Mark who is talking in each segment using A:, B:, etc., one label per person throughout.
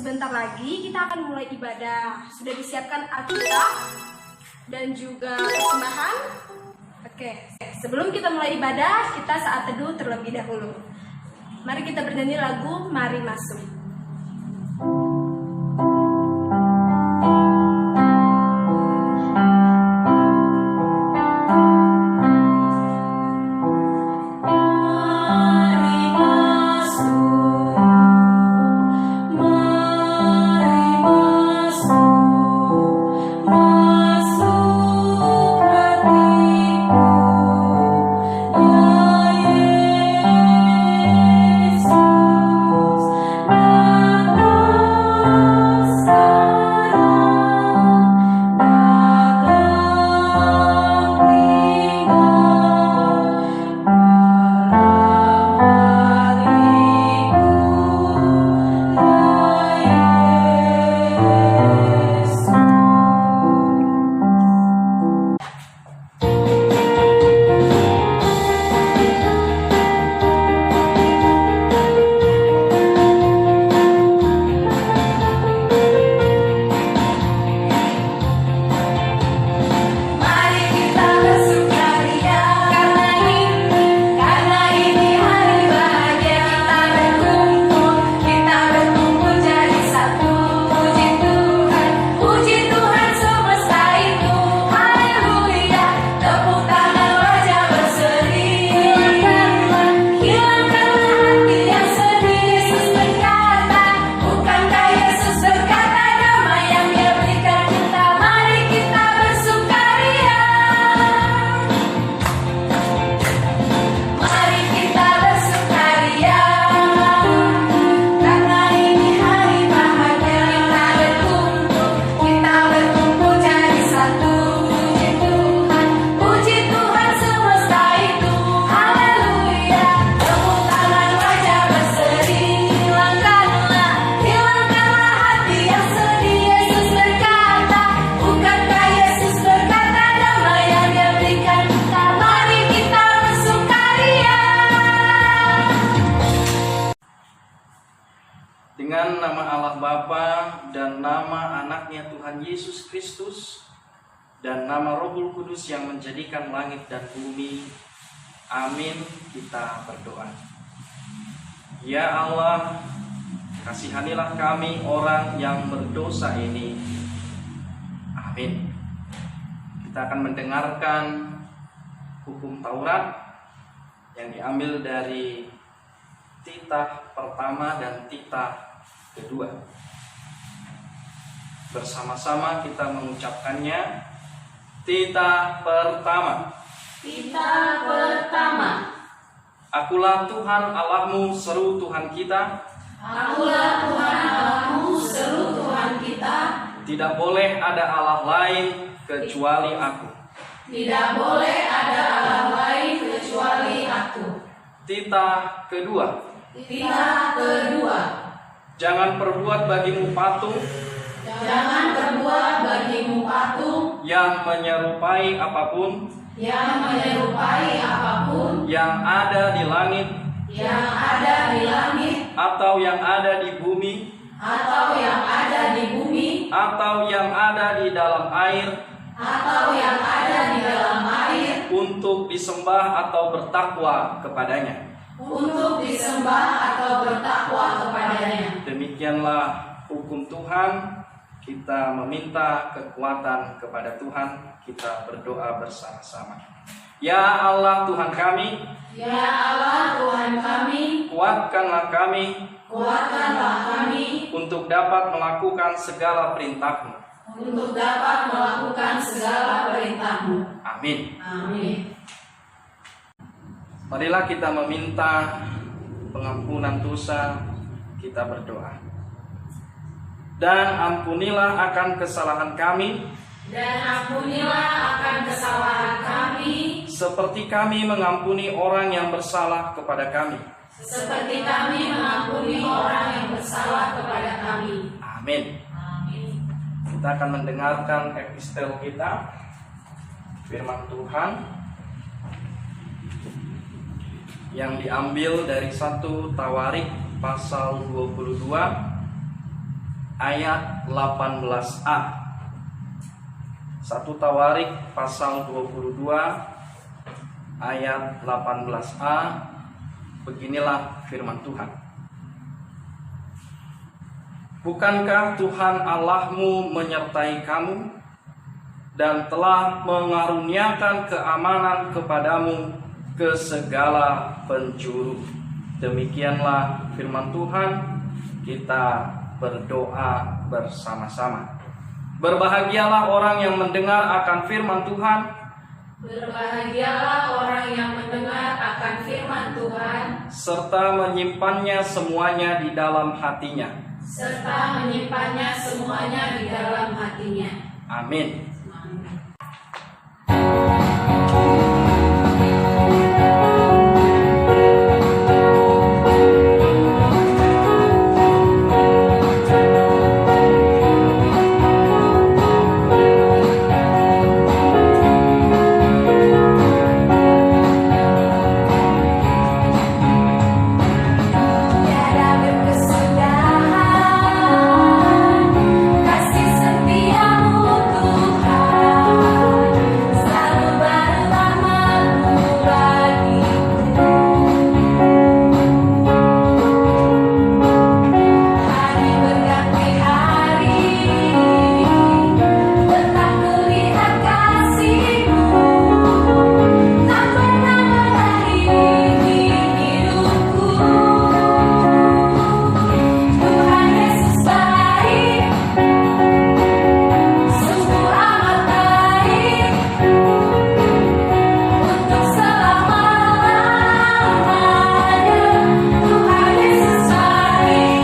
A: Sebentar lagi kita akan mulai ibadah. Sudah disiapkan Alkitab dan juga persembahan? Oke, sebelum kita mulai ibadah, kita saat teduh terlebih dahulu. Mari kita bernyanyi lagu Mari Masuk.
B: Dengan nama Allah Bapa dan nama anaknya Tuhan Yesus Kristus dan nama Roh Kudus yang menjadikan langit dan bumi. Amin. Kita berdoa. Ya Allah, kasihanilah kami orang yang berdosa ini. Amin. Kita akan mendengarkan hukum Taurat yang diambil dari titah pertama dan titah kedua. Bersama-sama kita mengucapkannya. Titah pertama.
C: Titah pertama.
B: Akulah Tuhan Allahmu, seru Tuhan kita.
C: Akulah Tuhan Allahmu, seru Tuhan kita.
B: Tidak boleh ada Allah lain kecuali aku.
C: Tidak boleh ada Allah lain kecuali aku.
B: Titah kedua.
C: Titah kedua.
B: Jangan perbuat bagimu patung.
C: Jangan perbuat bagimu patung
B: Yang menyerupai apapun.
C: yang menyerupai apapun
B: Yang ada di langit.
C: yang ada di langit
B: Atau yang ada di bumi.
C: atau yang ada di bumi
B: Atau yang ada di dalam air.
C: atau yang ada di dalam air
B: Untuk disembah atau bertakwa kepadanya.
C: untuk disembah atau bertakwa kepadanya.
B: Demikianlah hukum Tuhan. Kita meminta kekuatan kepada Tuhan. Kita berdoa bersama-sama. Ya Allah Tuhan kami,
C: Ya Allah Tuhan kami,
B: kuatkanlah kami
C: kuatkanlah kami
B: untuk dapat melakukan segala perintah-Mu.
C: untuk dapat melakukan segala perintah-Mu.
B: Amin.
C: Amin.
B: Marilah kita meminta pengampunan dosa. Kita berdoa. Dan ampunilah akan kesalahan kami,
C: Dan ampunilah akan kesalahan kami,
B: seperti kami mengampuni orang yang bersalah kepada kami.
C: seperti kami mengampuni orang yang bersalah kepada kami.
B: Amin.
C: Amin.
B: Kita akan mendengarkan epistel kita, firman Tuhan yang diambil dari 1 Tawarik pasal 22 ayat 18a. 1 Tawarik pasal 22 ayat 18a. Beginilah firman Tuhan. Bukankah Tuhan Allahmu menyertai kamu dan telah mengaruniakan keamanan kepadamu ke segala penjuru? Demikianlah firman Tuhan. Kita berdoa bersama-sama. Berbahagialah orang yang mendengar akan firman Tuhan.
C: Berbahagialah orang yang mendengar akan firman Tuhan,
B: Serta menyimpannya semuanya di dalam hatinya.
C: serta menyimpannya semuanya di dalam hatinya.
B: Amin.
A: Tiada berkesudahan kasih setiamu Tuhan, selalu bersamaku bagiku. Hari berganti hari, tetap kulihat kasih-Mu, tak pernah mengakhiri hidupku. Tuhan Yesus baik, sungguh amat baik, untuk selama-lamanya. Tuhan Yesus baik.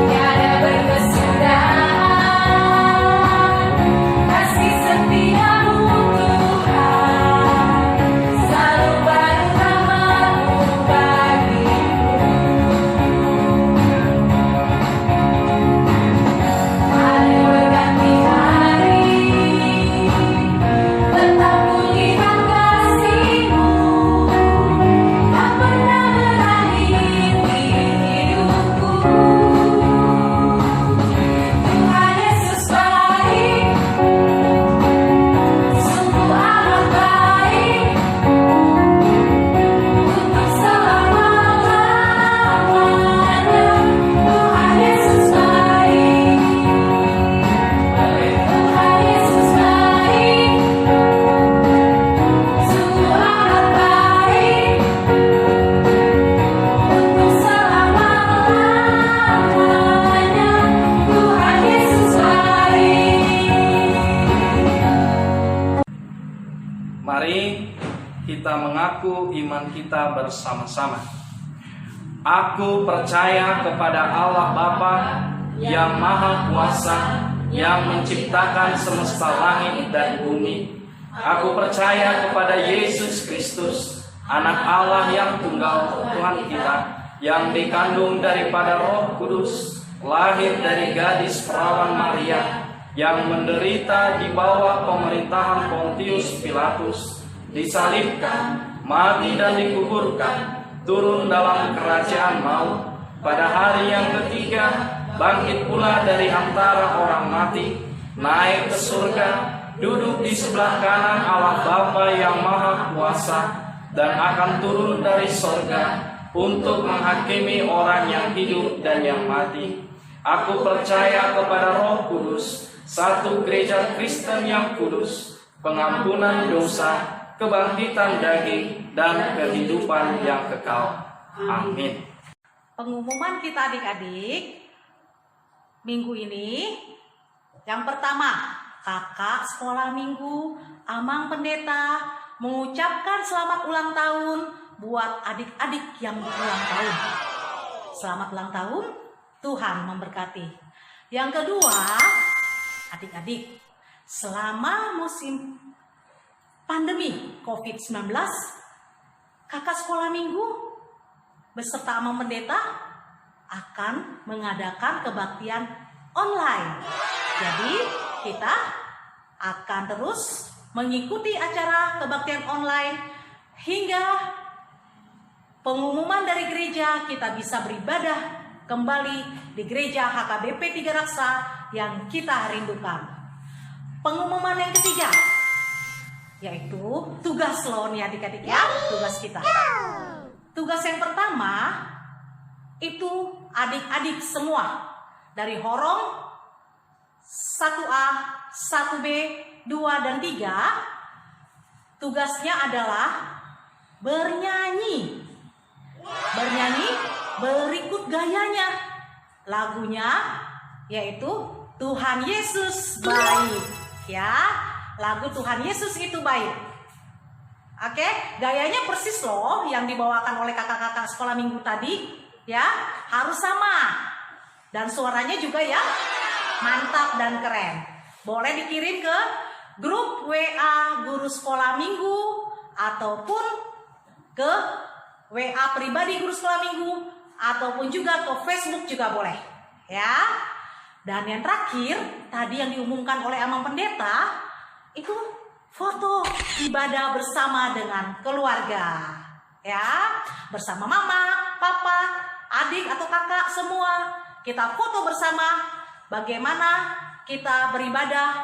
A: Tiada berkesudahan kasih setiamu Tuhan, selalu bersamaku bagiku. Hari berganti hari, tetap kulihat kasih-Mu, tak pernah mengakhiri hidupku. Tuhan Yesus baik, sungguh amat baik, untuk selama-lamanya. Tuhan Yesus baik, Tuhan Yesus baik, sungguh amat baik, untuk selama-lamanya. Tuhan Yesus baik.
B: Mari kita mengaku iman kita bersama-sama. Aku percaya kepada Allah Bapa yang Maha Kuasa, yang menciptakan semesta langit dan bumi. Aku percaya kepada Yesus Kristus, Anak Allah yang tunggal, Tuhan kita, yang dikandung daripada Roh Kudus, lahir dari gadis perawan Maria, yang menderita di bawah pemerintahan Pontius Pilatus, disalibkan, mati dan dikuburkan, turun dalam kerajaan maut, pada hari yang ketiga bangkit pula dari antara orang mati, naik ke surga, duduk di sebelah kanan Allah Bapa yang Maha Kuasa, dan akan turun dari sorga untuk menghakimi orang yang hidup dan yang mati. Aku percaya kepada Roh Kudus, satu gereja Kristen yang kudus, pengampunan dosa, kebangkitan daging, dan kehidupan yang kekal. Amin.
D: Pengumuman kita adik-adik minggu ini, yang pertama, kakak sekolah minggu Amang Pendeta mengucapkan selamat ulang tahun buat adik-adik yang berulang tahun. Selamat ulang tahun, Tuhan memberkati. Yang kedua, adik-adik, selama musim pandemi COVID-19, kakak sekolah minggu beserta Amang Pendeta akan mengadakan kebaktian online. Jadi kita akan terus mengikuti acara kebaktian online hingga pengumuman dari gereja, kita bisa beribadah kembali di gereja HKBP 3 Raksa yang kita rindukan. Pengumuman yang ketiga, yaitu tugas loh nih adik-adik ya, tugas kita. Tugas yang pertama itu adik-adik semua dari Horong 1A, 1B, 2 dan 3, tugasnya adalah bernyanyi. Bernyanyi berikut gayanya. Lagunya yaitu Tuhan Yesus baik. Ya, lagu Tuhan Yesus itu baik. Oke, gayanya persis loh yang dibawakan oleh kakak-kakak sekolah minggu tadi. Ya, harus sama. Dan suaranya juga ya mantap dan keren. Boleh dikirim ke grup WA guru sekolah minggu ataupun ke WA pribadi guru sekolah minggu ataupun juga ke Facebook juga boleh. Ya. Dan yang terakhir, tadi yang diumumkan oleh Amang Pendeta itu foto ibadah bersama dengan keluarga. Ya, bersama mama, papa, adik atau kakak semua. Kita foto bersama bagaimana kita beribadah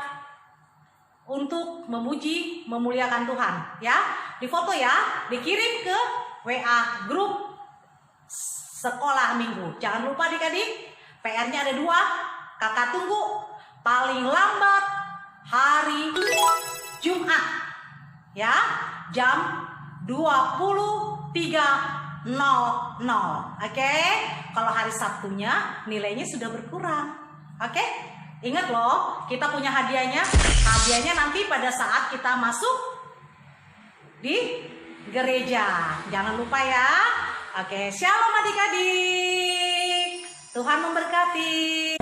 D: untuk memuji, memuliakan Tuhan. Ya, difoto ya, dikirim ke WA grup sekolah minggu. Jangan lupa adik-adik, PR-nya ada 2. Kakak tunggu paling lambat hari Jumat. Ya, jam 23.00. Oke? Kalau hari Sabtunya nilainya sudah berkurang. Oke? Ingat loh, kita punya hadiahnya. Hadiahnya nanti pada saat kita masuk di gereja. Jangan lupa ya. Oke, shalom adik-adik. Tuhan memberkati.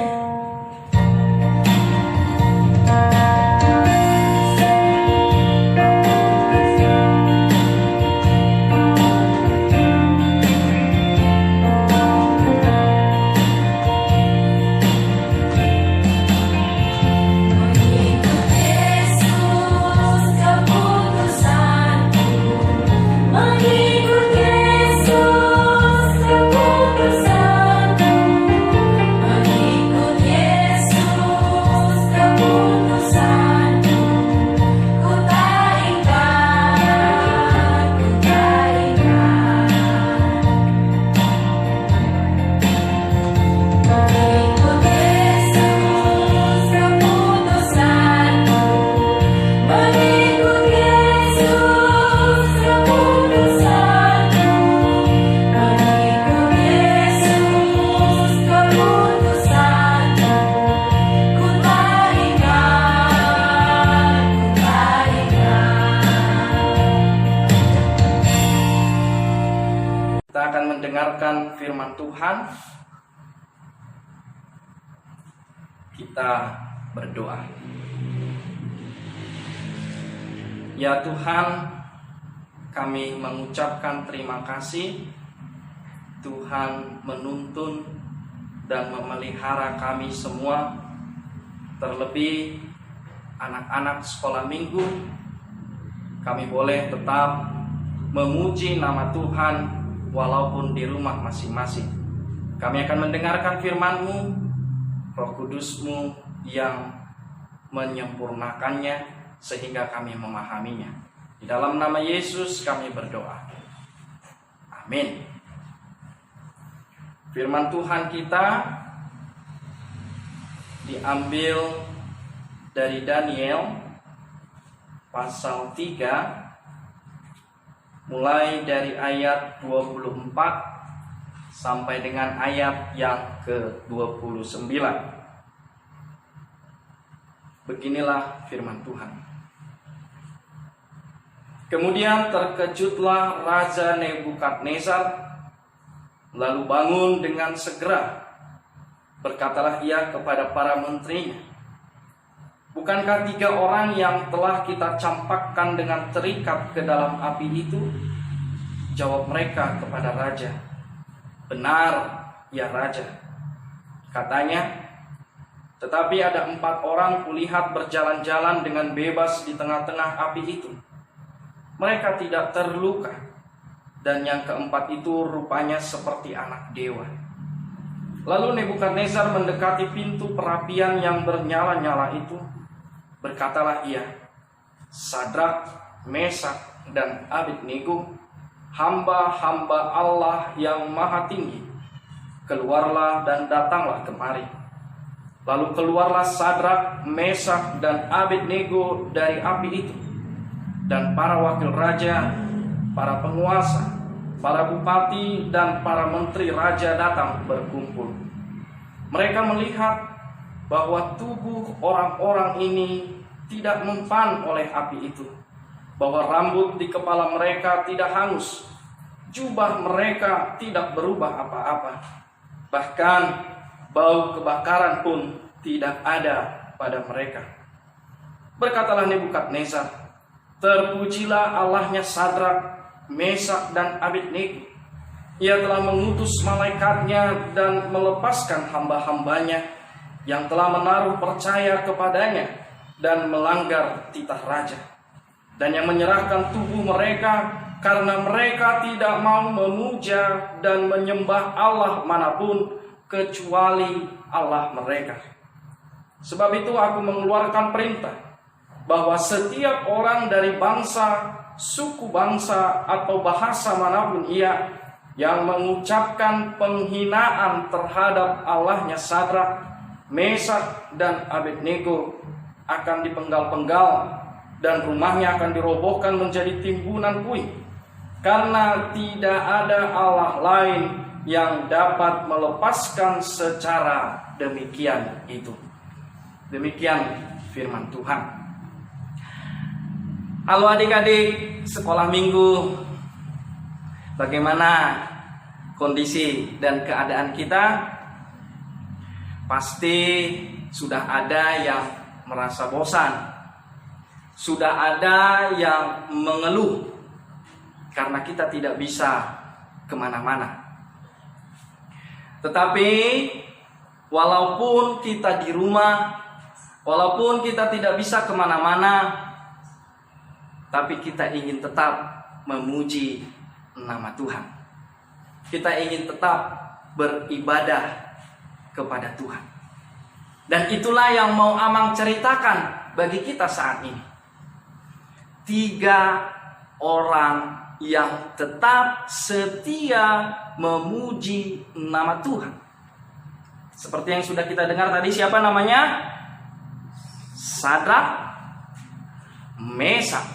B: mendengarkan firman Tuhan, kita berdoa. Ya Tuhan, kami mengucapkan terima kasih. Tuhan menuntun dan memelihara kami semua, terlebih anak-anak sekolah minggu. Kami boleh tetap memuji nama Tuhan walaupun di rumah masing-masing. Kami akan mendengarkan firman-Mu, Roh Kudus-Mu yang menyempurnakannya sehingga kami memahaminya. Di dalam nama Yesus kami berdoa. Amin. Firman Tuhan kita diambil dari Daniel pasal 3 mulai dari ayat 24 sampai dengan ayat yang ke-29. Beginilah firman Tuhan. Kemudian terkejutlah Raja Nebukadnezar, lalu bangun dengan segera. Berkatalah ia kepada para menterinya, bukankah 3 orang yang telah kita campakkan dengan terikat ke dalam api itu? Jawab mereka kepada raja, benar ya raja. Katanya, tetapi ada 4 orang kulihat berjalan-jalan dengan bebas di tengah-tengah api itu. Mereka tidak terluka. dan yang keempat itu rupanya seperti anak dewa. Lalu Nebukadnezar mendekati pintu perapian yang bernyala-nyala itu. Berkatalah ia, Sadrak, Mesak, dan Abednego, hamba-hamba Allah yang maha tinggi, keluarlah dan datanglah kemari. Lalu keluarlah Sadrak, Mesak, dan Abednego dari api itu. Dan para wakil raja, para penguasa, para bupati, dan para menteri raja datang berkumpul. Mereka melihat bahwa tubuh orang-orang ini tidak mempan oleh api itu, bahwa rambut di kepala mereka tidak hangus, jubah mereka tidak berubah apa-apa, bahkan bau kebakaran pun tidak ada pada mereka. Berkatalah Nebukadnezar, terpujilah Allahnya Sadrak, Mesak, dan Abednego. Ia telah mengutus malaikatnya dan melepaskan hamba-hambanya yang telah menaruh percaya kepadanya dan melanggar titah raja, dan yang menyerahkan tubuh mereka karena mereka tidak mau memuja dan menyembah Allah manapun kecuali Allah mereka. Sebab itu aku mengeluarkan perintah bahwa setiap orang dari bangsa, suku bangsa, atau bahasa manapun ia yang mengucapkan penghinaan terhadap Allahnya Sadrak, Mesak, dan Abednego akan dipenggal-penggal dan rumahnya akan dirobohkan menjadi timbunan puing, karena tidak ada Allah lain yang dapat melepaskan secara demikian itu. Demikian firman Tuhan. Halo adik-adik sekolah minggu, bagaimana kondisi dan keadaan kita? Pasti sudah ada yang merasa bosan, sudah ada yang mengeluh karena kita tidak bisa kemana-mana. Tetapi walaupun kita di rumah, walaupun kita tidak bisa kemana-mana, tapi kita ingin tetap memuji nama Tuhan. Kita ingin tetap beribadah kepada Tuhan. Dan itulah yang mau Amang ceritakan bagi kita saat ini. 3 orang yang tetap setia memuji nama Tuhan. Seperti yang sudah kita dengar tadi, siapa namanya? Sadrak, Mesak,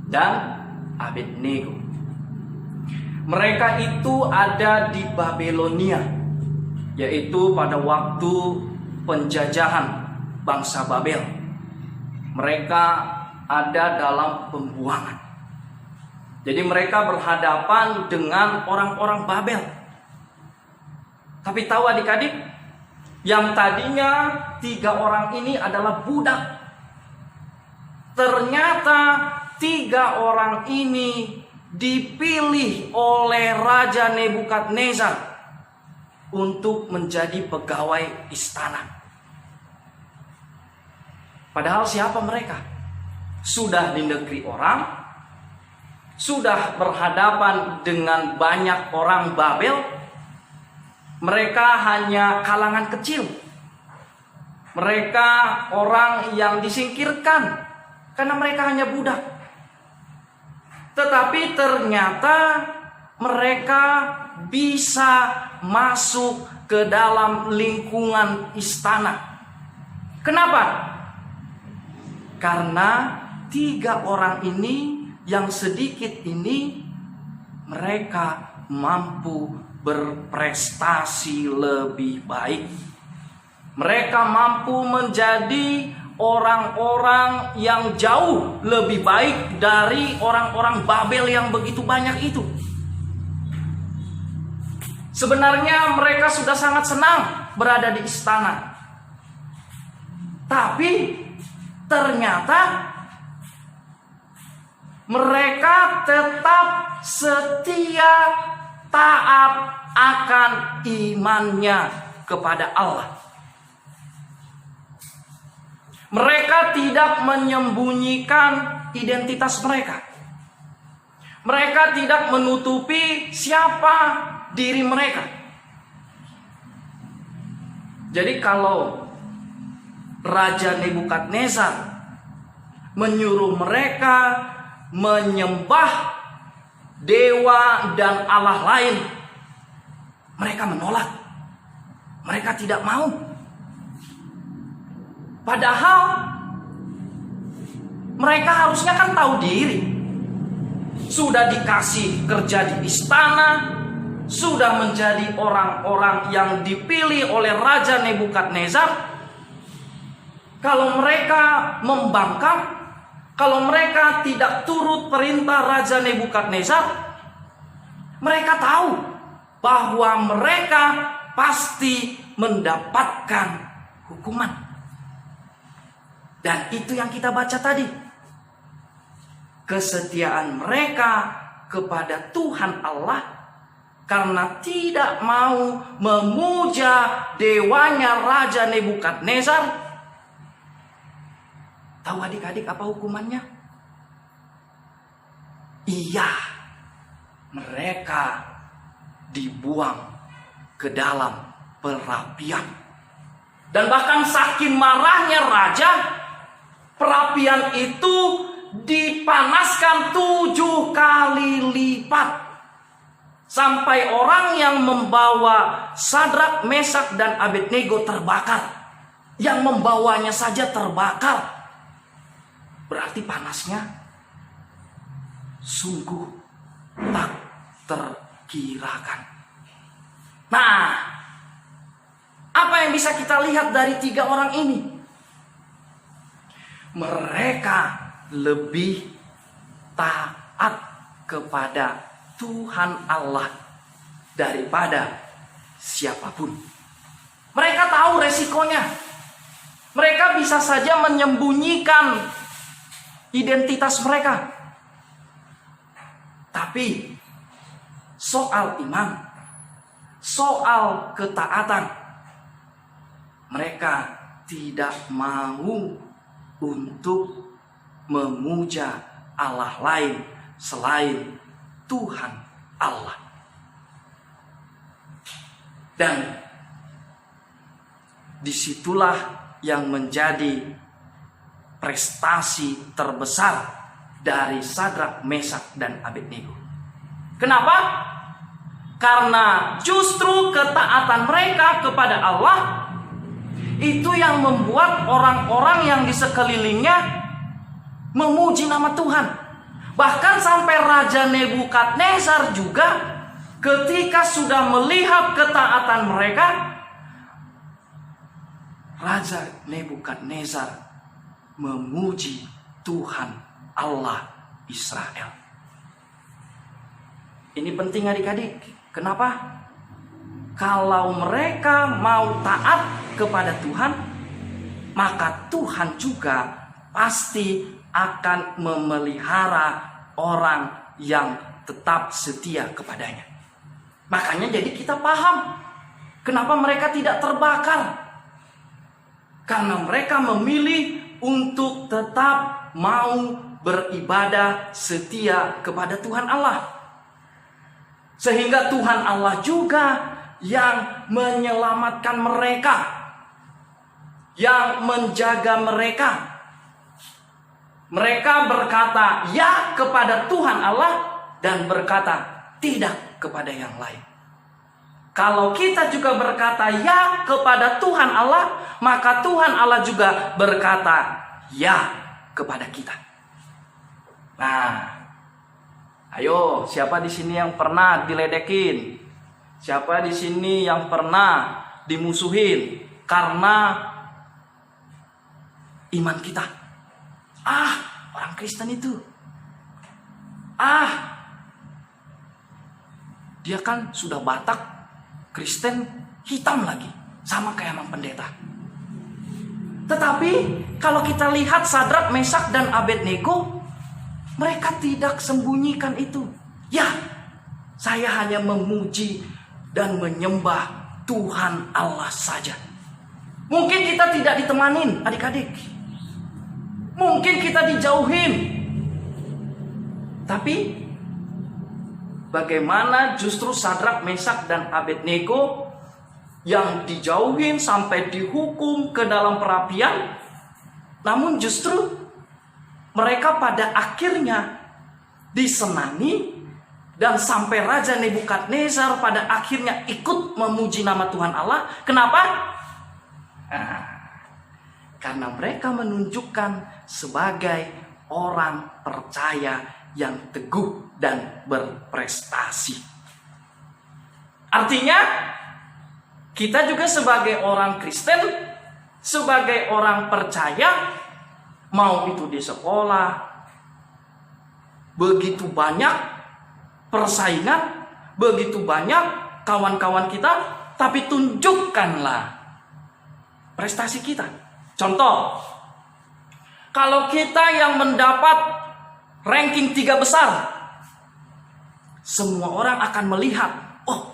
B: dan Abednego. Mereka itu ada di Babelonia, yaitu pada waktu penjajahan bangsa Babel. Mereka ada dalam pembuangan. Jadi mereka berhadapan dengan orang-orang Babel. Tapi tahu adik-adik, yang tadinya 3 orang ini adalah budak, ternyata 3 orang ini dipilih oleh Raja Nebukadnezar untuk menjadi pegawai istana. Padahal siapa mereka? Sudah di negeri orang, sudah berhadapan dengan banyak orang Babel. Mereka hanya kalangan kecil. Mereka orang yang disingkirkan karena mereka hanya budak. Tetapi ternyata mereka bisa masuk ke dalam lingkungan istana. Kenapa? Karena 3 orang ini yang sedikit ini, mereka mampu berprestasi lebih baik. Mereka mampu menjadi orang-orang yang jauh lebih baik dari orang-orang Babel yang begitu banyak itu. Sebenarnya mereka sudah sangat senang berada di istana. Tapi ternyata mereka tetap setia, taat akan imannya kepada Allah. Mereka tidak menyembunyikan identitas mereka. Mereka tidak menutupi siapa diri mereka. Jadi kalau Raja Nebukadnezar menyuruh mereka menyembah dewa dan Allah lain, mereka menolak. Mereka tidak mau. Padahal mereka harusnya kan tahu diri. Sudah dikasih kerja di istana, sudah menjadi orang-orang yang dipilih oleh Raja Nebukadnezar. Kalau mereka membangkang, kalau mereka tidak turut perintah Raja Nebukadnezar, mereka tahu bahwa mereka pasti mendapatkan hukuman. Dan itu yang kita baca tadi. Kesetiaan mereka kepada Tuhan Allah karena tidak mau memuja dewanya Raja Nebukadnezar. Tahu adik-adik apa hukumannya? Iya, mereka dibuang ke dalam perapian. Dan bahkan saking marahnya raja, perapian itu dipanaskan 7 kali lipat. Sampai orang yang membawa Sadrak, Mesak, dan Abednego terbakar. Yang membawanya saja terbakar. Berarti panasnya sungguh tak terkirakan. Nah, apa yang bisa kita lihat dari 3 orang ini? Mereka lebih taat kepada Tuhan Allah daripada siapapun. Mereka tahu resikonya. Mereka bisa saja menyembunyikan identitas mereka. Tapi soal iman, soal ketaatan, mereka tidak mau untuk memuja Allah lain selain Tuhan Allah. Dan disitulah yang menjadi prestasi terbesar dari Sadrak, Mesak, dan Abednego. Kenapa? Karena justru ketaatan mereka kepada Allah itu yang membuat orang-orang yang di sekelilingnya memuji nama Tuhan. Bahkan sampai Raja Nebukadnezar juga ketika sudah melihat ketaatan mereka, Raja Nebukadnezar memuji Tuhan Allah Israel. Ini penting adik-adik. Kenapa? Kalau mereka mau taat kepada Tuhan, maka Tuhan juga pasti akan memelihara orang yang tetap setia kepadanya. Makanya jadi kita paham kenapa mereka tidak terbakar. Karena mereka memilih untuk tetap mau beribadah setia kepada Tuhan Allah. Sehingga Tuhan Allah juga yang menyelamatkan mereka, yang menjaga mereka. Mereka berkata ya kepada Tuhan Allah dan berkata tidak kepada yang lain. Kalau kita juga berkata ya kepada Tuhan Allah, maka Tuhan Allah juga berkata ya kepada kita. Nah, ayo, siapa di sini yang pernah diledekin? Siapa di sini yang pernah dimusuhin karena iman kita? Orang Kristen itu. Dia kan sudah Batak, Kristen, hitam lagi, sama kayak Mang Pendeta. Tetapi kalau kita lihat Sadrak, Mesak, dan Abednego, mereka tidak sembunyikan itu. Ya, saya hanya memuji dan menyembah Tuhan Allah saja. Mungkin kita tidak ditemanin adik-adik. Mungkin kita dijauhin. Tapi bagaimana justru Sadrak, Mesak, dan Abednego yang dijauhin sampai dihukum ke dalam perapian, namun justru mereka pada akhirnya disenangi, dan sampai Raja Nebukadnezar pada akhirnya ikut memuji nama Tuhan Allah. Kenapa? Karena mereka menunjukkan sebagai orang percaya yang teguh dan berprestasi. Artinya, kita juga sebagai orang Kristen, sebagai orang percaya, mau itu di sekolah, begitu banyak persaingan, begitu banyak kawan-kawan kita, tapi tunjukkanlah prestasi kita. Contoh, kalau kita yang mendapat ranking 3 besar, semua orang akan melihat, oh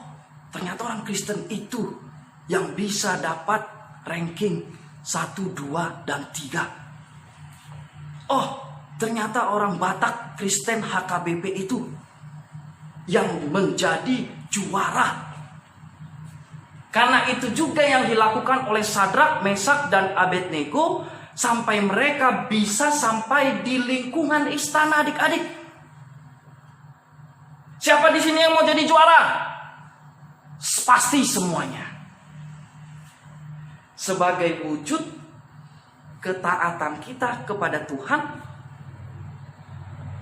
B: ternyata orang Kristen itu yang bisa dapat ranking 1, 2, dan 3. Oh ternyata orang Batak Kristen HKBP itu yang menjadi juara. Karena itu juga yang dilakukan oleh Sadrak, Mesak, dan Abednego, sampai mereka bisa sampai di lingkungan istana, adik-adik. Siapa di sini yang mau jadi juara? Pasti semuanya. Sebagai wujud ketaatan kita kepada Tuhan,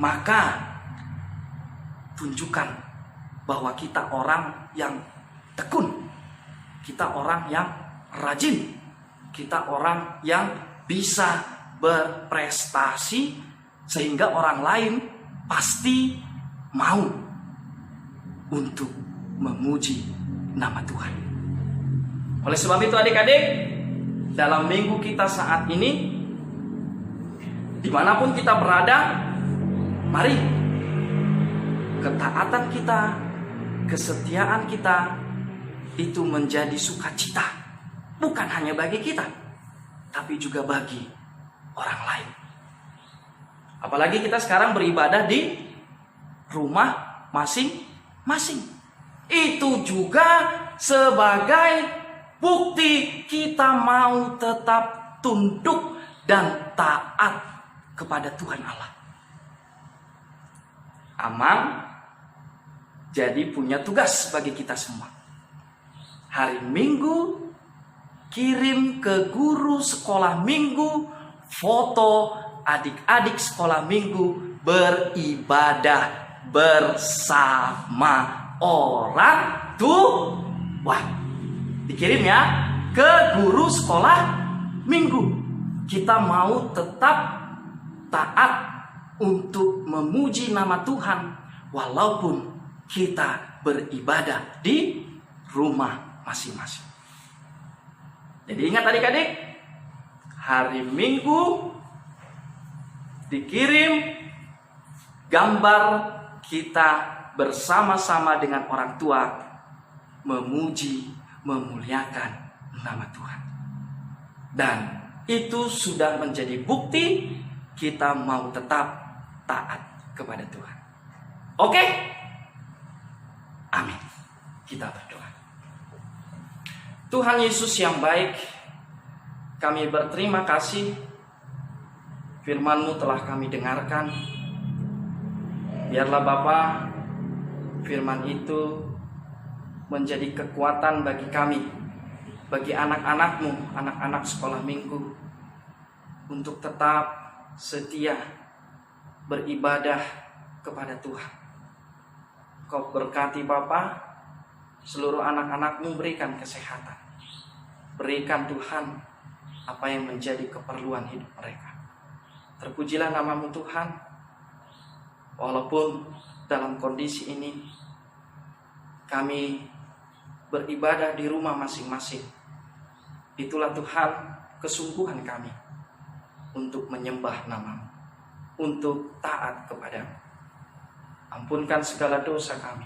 B: maka tunjukkan bahwa kita orang yang tekun, kita orang yang rajin, kita orang yang bisa berprestasi, sehingga orang lain pasti mau untuk memuji nama Tuhan. Oleh sebab itu adik-adik, dalam minggu kita saat ini, dimanapun kita berada, mari ketaatan kita, kesetiaan kita itu menjadi sukacita, bukan hanya bagi kita, tapi juga bagi orang lain. Apalagi kita sekarang beribadah di rumah masing-masing. Itu juga sebagai bukti kita mau tetap tunduk dan taat kepada Tuhan Allah. Amang jadi punya tugas bagi kita semua. Hari Minggu kirim ke guru sekolah minggu foto adik-adik sekolah minggu beribadah bersama orang tua. Dikirim ya ke guru sekolah minggu. Kita mau tetap taat untuk memuji nama Tuhan walaupun kita beribadah di rumah masing-masing. Jadi ingat adik-adik, hari Minggu dikirim gambar kita bersama-sama dengan orang tua memuji, memuliakan nama Tuhan. Dan itu sudah menjadi bukti kita mau tetap taat kepada Tuhan. Oke? Amin. Kita berdoa. Tuhan Yesus yang baik, kami berterima kasih firman-Mu telah kami dengarkan. Biarlah Bapa, firman itu menjadi kekuatan bagi kami, bagi anak-anak-Mu, anak-anak sekolah minggu, untuk tetap setia beribadah kepada Tuhan. Kau berkati Bapa, seluruh anak-anak-Mu, berikan kesehatan. Berikan Tuhan apa yang menjadi keperluan hidup mereka. Terpujilah nama-Mu Tuhan. Walaupun dalam kondisi ini kami beribadah di rumah masing-masing, itulah Tuhan kesungguhan kami untuk menyembah nama-Mu, untuk taat kepada-Mu. Ampunkan segala dosa kami,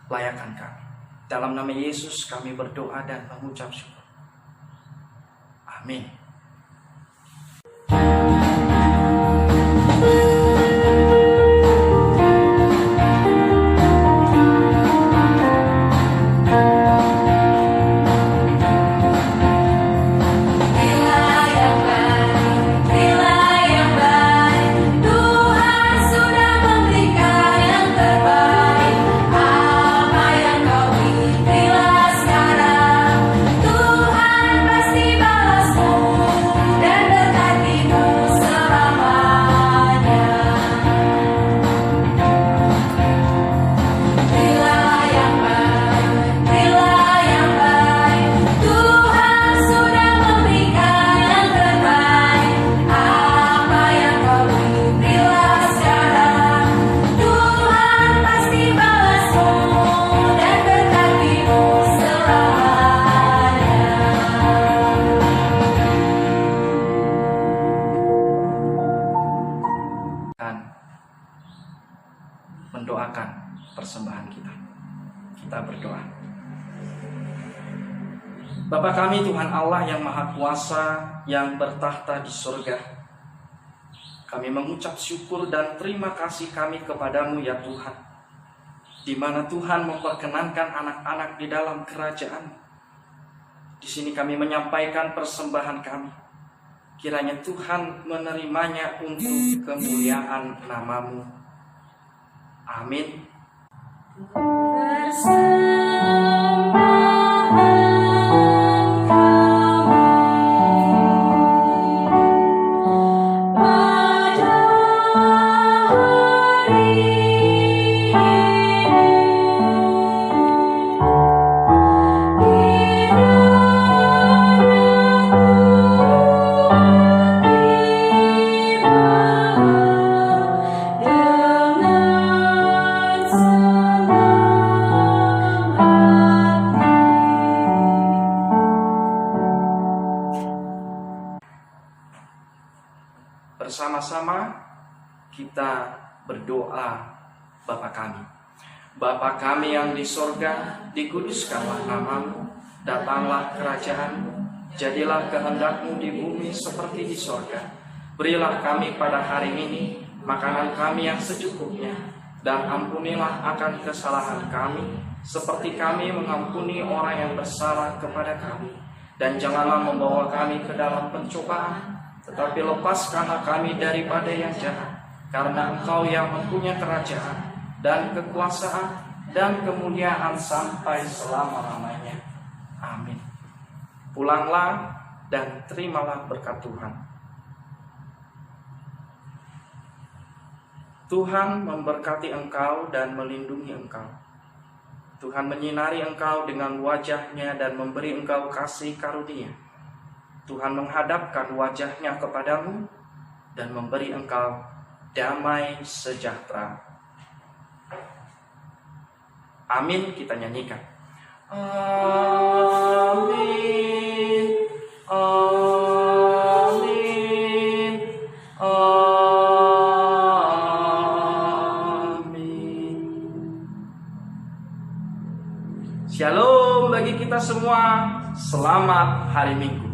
B: layakan kami. Dalam nama Yesus kami berdoa dan mengucap syukur. Amin. mendoakan persembahan kita. Kita berdoa. Bapa kami Tuhan Allah yang Maha Kuasa, yang bertahta di surga, kami mengucap syukur dan terima kasih kami kepadamu ya Tuhan, di mana Tuhan memperkenankan anak-anak di dalam kerajaan. Di sini kami menyampaikan persembahan kami. Kiranya Tuhan menerimanya untuk kemuliaan nama-Mu. Amin. Bersama-sama kita berdoa. Bapa kami, Bapa kami yang di sorga, dikuduskanlah nama-Mu, datanglah kerajaan-Mu, jadilah kehendak-Mu di bumi seperti di sorga. Berilah kami pada hari ini makanan kami yang secukupnya, dan ampunilah akan kesalahan kami, seperti kami mengampuni orang yang bersalah kepada kami. Dan janganlah membawa kami ke dalam pencobaan, tetapi lepaskanlah kami daripada yang jahat, karena Engkau yang mempunyai kerajaan dan kekuasaan dan kemuliaan sampai selama-lamanya. Amin. Pulanglah dan terimalah berkat Tuhan. Tuhan memberkati engkau dan melindungi engkau. Tuhan menyinari engkau dengan wajah-Nya dan memberi engkau kasih karunia. Tuhan menghadapkan wajah-Nya kepadamu dan memberi engkau damai sejahtera. Amin. Kita nyanyikan. Amin. Amin. Amin. Shalom bagi kita semua. Selamat hari Minggu.